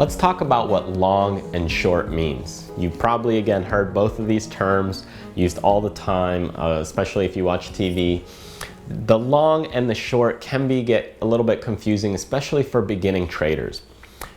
Let's talk about what long and short means. You probably, again, heard both of these terms used all the time, especially if you watch TV. The long and the short can get a little bit confusing, especially for beginning traders.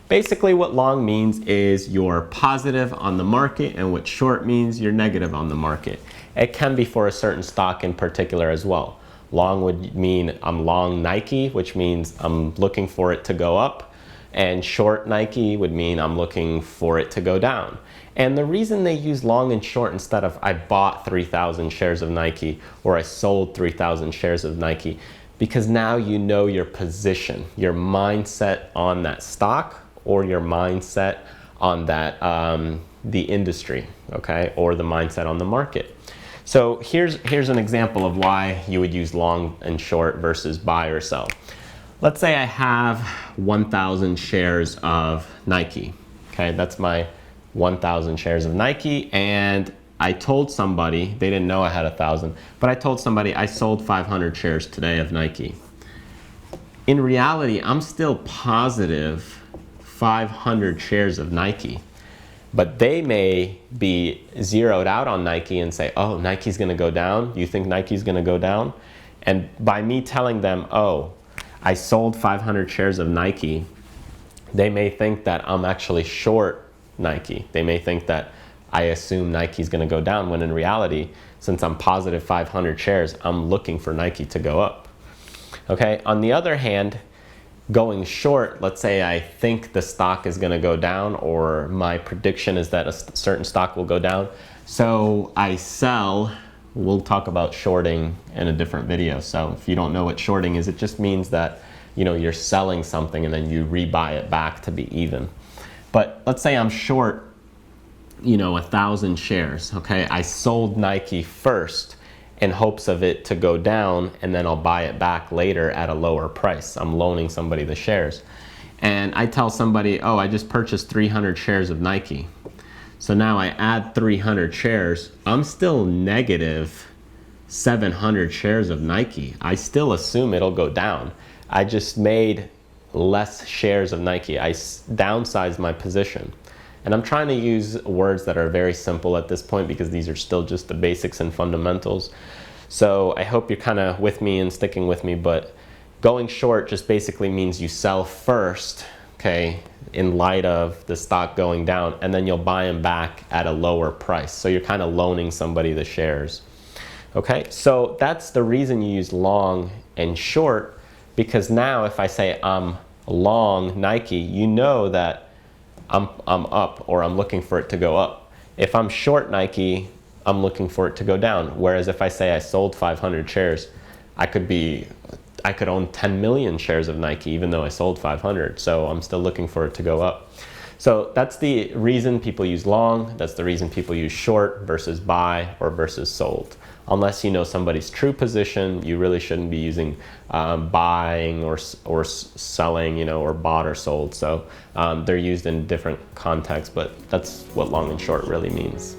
Basically, what long means is you're positive on the market, and what short means you're negative on the market. It can be for a certain stock in particular as well. Long would mean I'm long Nike, which means I'm looking for it to go up. And short Nike would mean I'm looking for it to go down. And the reason they use long and short instead of I bought 3,000 shares of Nike or I sold 3,000 shares of Nike, because now you know your position, your mindset on that stock or your mindset on that the industry, okay, or the mindset on the market. So here's an example of why you would use long and short versus buy or sell. Let's say I have 1,000 shares of Nike. Okay, that's my 1,000 shares of Nike, and I told somebody, they didn't know I had 1,000, but I told somebody I sold 500 shares today of Nike. In reality, I'm still positive 500 shares of Nike, but they may be zeroed out on Nike and say, oh, Nike's gonna go down. You think Nike's gonna go down? And by me telling them, oh, I sold 500 shares of Nike, they may think that I'm actually short Nike. They may think that I assume Nike's gonna go down, when in reality, since I'm positive 500 shares, I'm looking for Nike to go up. Okay, on the other hand, going short, let's say I think the stock is gonna go down, or my prediction is that a certain stock will go down, so I sell. We'll talk about shorting in a different video. So if you don't know what shorting is, it just means that you're selling something and then you rebuy it back to be even. But let's say I'm short 1,000 shares. Okay, I sold Nike first in hopes of it to go down, and then I'll buy it back later at a lower price. I'm loaning somebody the shares, and I tell somebody, oh, I just purchased 300 shares of Nike. So now I add 300 shares, I'm still negative 700 shares of Nike. I still assume it'll go down. I just made less shares of Nike. I downsized my position. And I'm trying to use words that are very simple at this point, because these are still just the basics and fundamentals. So I hope you're kind of with me and sticking with me, but going short just basically means you sell first, okay, in light of the stock going down, and then you'll buy them back at a lower price. So you're kind of loaning somebody the shares. Okay, so that's the reason you use long and short, because now if I say I'm long Nike, you know that I'm up, or I'm looking for it to go up. If I'm short Nike, I'm looking for it to go down. Whereas if I say I sold 500 shares, I could own 10 million shares of Nike even though I sold 500. So I'm still looking for it to go up. So that's the reason people use long. That's the reason people use short versus buy or versus sold. Unless you know somebody's true position, you really shouldn't be using buying or selling, or bought or sold. So they're used in different contexts, but that's what long and short really means.